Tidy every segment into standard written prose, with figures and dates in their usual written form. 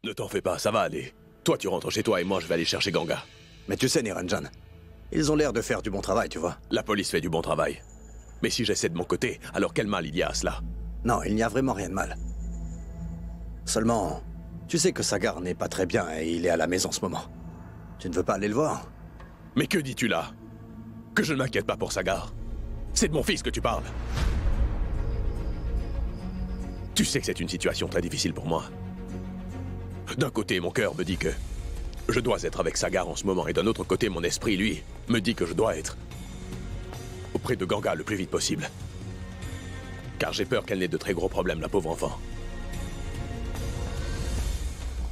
Ne t'en fais pas, ça va aller. Toi, tu rentres chez toi et moi, je vais aller chercher Ganga. Mais tu sais, Niranjan, ils ont l'air de faire du bon travail, tu vois. La police fait du bon travail. Mais si j'essaie de mon côté, alors quel mal il y a à cela? Non, il n'y a vraiment rien de mal. Seulement, tu sais que Sagar n'est pas très bien et il est à la maison en ce moment. Tu ne veux pas aller le voir? Mais que dis-tu là? Que je ne m'inquiète pas pour Sagar. C'est de mon fils que tu parles. Tu sais que c'est une situation très difficile pour moi. D'un côté, mon cœur me dit que je dois être avec Sagar en ce moment, et d'un autre côté, mon esprit, lui, me dit que je dois être auprès de Ganga le plus vite possible. Car j'ai peur qu'elle n'ait de très gros problèmes, la pauvre enfant.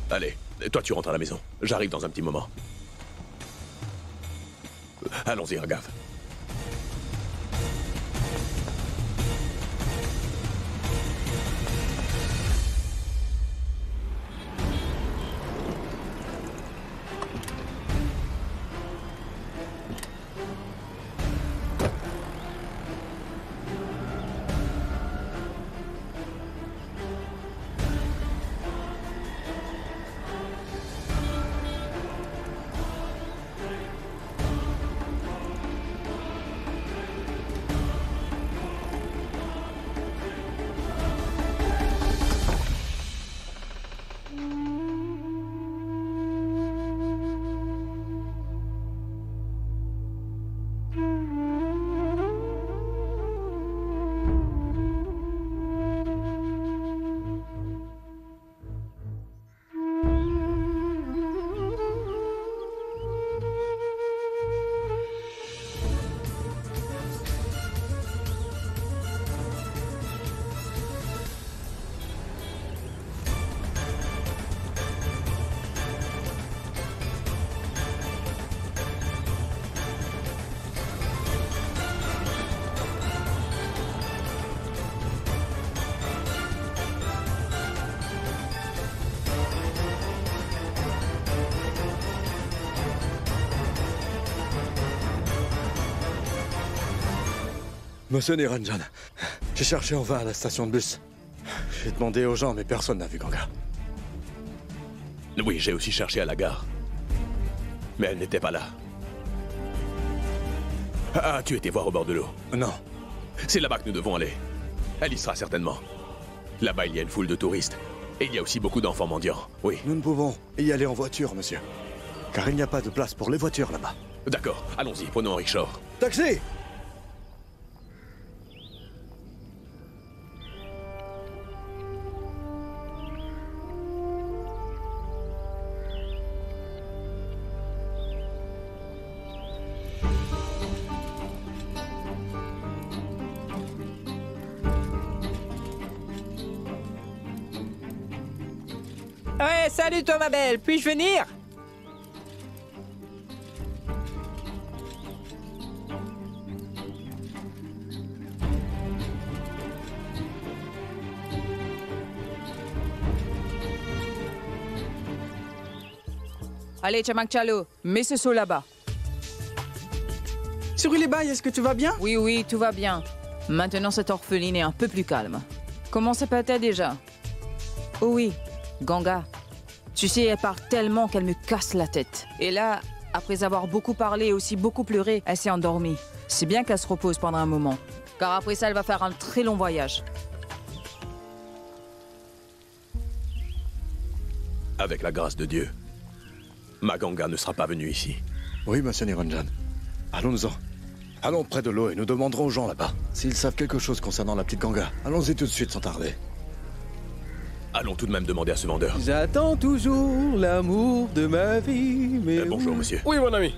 Allez, toi tu rentres à la maison. J'arrive dans un petit moment. Allons-y, Raghav. Monsieur Niranjan, j'ai cherché en vain à la station de bus. J'ai demandé aux gens, mais personne n'a vu Ganga. Oui, j'ai aussi cherché à la gare. Mais elle n'était pas là. Ah, tu étais voir au bord de l'eau? Non. C'est là-bas que nous devons aller. Elle y sera certainement. Là-bas, il y a une foule de touristes. Et il y a aussi beaucoup d'enfants mendiants, oui. Nous ne pouvons y aller en voiture, monsieur. Car il n'y a pas de place pour les voitures là-bas. D'accord, allons-y, prenons un rickshaw. Taxi! Ouais, salut toi ma belle, puis-je venir? Allez, Chamak Chalo, mets ce seau là-bas. Surilibai, est-ce que tu vas bien? Oui, oui, tout va bien. Maintenant, cette orpheline est un peu plus calme. Comment s'appelle-t-elle déjà? Oh oui, Ganga. Tu sais, elle parle tellement qu'elle me casse la tête. Et là, après avoir beaucoup parlé et aussi beaucoup pleuré, elle s'est endormie. C'est bien qu'elle se repose pendant un moment. Car après ça, elle va faire un très long voyage. Avec la grâce de Dieu, ma Ganga ne sera pas venue ici. Oui, monsieur Niranjan. Allons-nous-en. Allons près de l'eau et nous demanderons aux gens là-bas s'ils savent quelque chose concernant la petite Ganga. Allons-y tout de suite sans tarder. Allons tout de même demander à ce vendeur. J'attends toujours l'amour de ma vie, mais... Bonjour, monsieur. Oui, mon ami.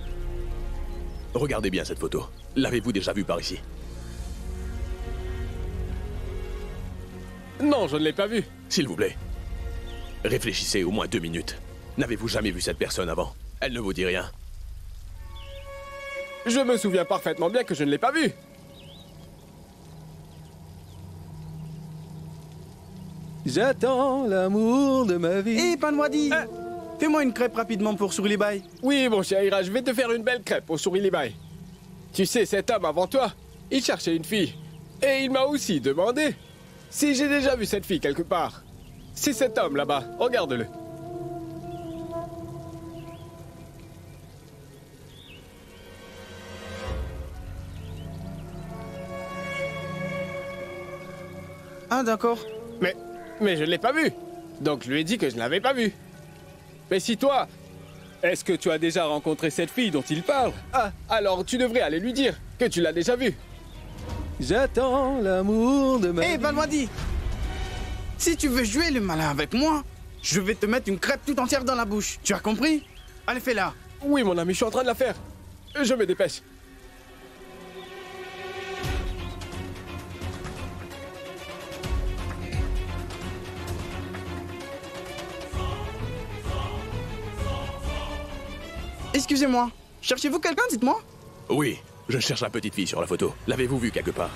Regardez bien cette photo. L'avez-vous déjà vue par ici? Non, je ne l'ai pas vu. S'il vous plaît. Réfléchissez au moins 2 minutes. N'avez-vous jamais vu cette personne avant? Elle ne vous dit rien. Je me souviens parfaitement bien que je ne l'ai pas vu. J'attends l'amour de ma vie. Hé, Panwadi, fais-moi une crêpe rapidement pour Surilibai. Oui, mon cher Ira, je vais te faire une belle crêpe au Surilibai. Tu sais, cet homme avant toi, il cherchait une fille. Et il m'a aussi demandé si j'ai déjà vu cette fille quelque part. C'est cet homme là-bas, regarde-le. Ah, d'accord. Mais je ne l'ai pas vu. Donc je lui ai dit que je ne l'avais pas vu. Mais si toi... Est-ce que tu as déjà rencontré cette fille dont il parle? Ah, alors tu devrais aller lui dire que tu l'as déjà vue. J'attends l'amour de ma Hé, vie. Balwadi! Si tu veux jouer le malin avec moi, je vais te mettre une crêpe tout entière dans la bouche. Tu as compris? Allez, fais-la. Oui, mon ami, je suis en train de la faire. Je me dépêche. Excusez-moi. Cherchez-vous quelqu'un, dites-moi? Oui, je cherche la petite fille sur la photo. L'avez-vous vue quelque part?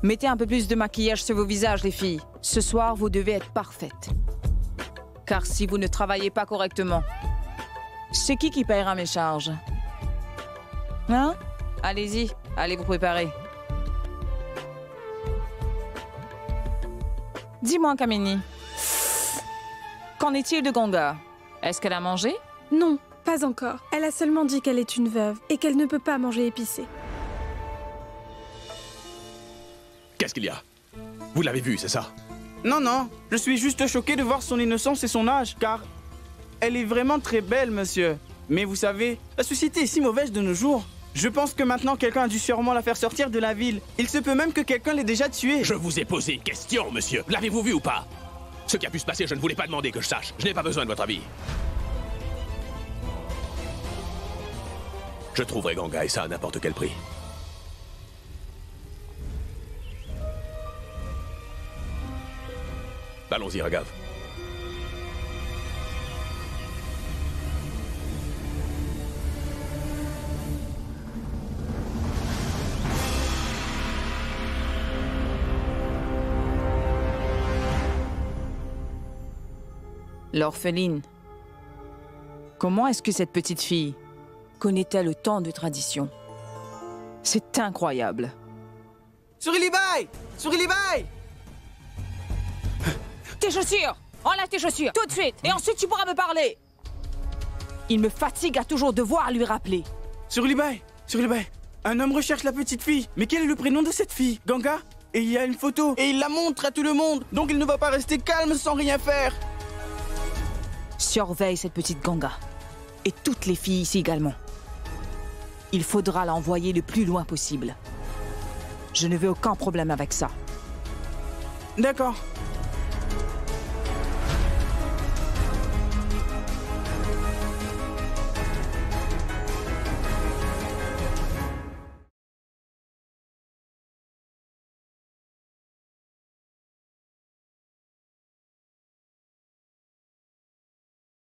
Mettez un peu plus de maquillage sur vos visages, les filles. Ce soir, vous devez être parfaites. Car si vous ne travaillez pas correctement, c'est qui paiera mes charges? Hein? Allez-y, allez vous préparer. Dis-moi, Kamini, qu'en est-il de Ganga? Est-ce qu'elle a mangé? Non, pas encore. Elle a seulement dit qu'elle est une veuve et qu'elle ne peut pas manger épicé. Qu'est-ce qu'il y a? Vous l'avez vue, c'est ça? Non, non. Je suis juste choqué de voir son innocence et son âge, car elle est vraiment très belle, monsieur. Mais vous savez, la société est si mauvaise de nos jours. Je pense que maintenant, quelqu'un a dû sûrement la faire sortir de la ville. Il se peut même que quelqu'un l'ait déjà tuée. Je vous ai posé une question, monsieur. L'avez-vous vue ou pas? Ce qui a pu se passer, je ne voulais pas demander que je sache. Je n'ai pas besoin de votre avis. Je trouverai Ganga et ça à n'importe quel prix. Allons-y, Raghav. L'orpheline. Comment est-ce que cette petite fille connaît-elle autant de traditions? C'est incroyable. Surilibai! Surilibai! Tes chaussures! Enlève tes chaussures, tout de suite! Et ensuite tu pourras me parler! Il me fatigue à toujours devoir lui rappeler. Surilibai! Surilibai! Un homme recherche la petite fille. Mais quel est le prénom de cette fille? Ganga? Et il y a une photo. Et il la montre à tout le monde. Donc il ne va pas rester calme sans rien faire. Surveille cette petite Ganga. Et toutes les filles ici également. Il faudra l'envoyer le plus loin possible. Je ne veux aucun problème avec ça. D'accord.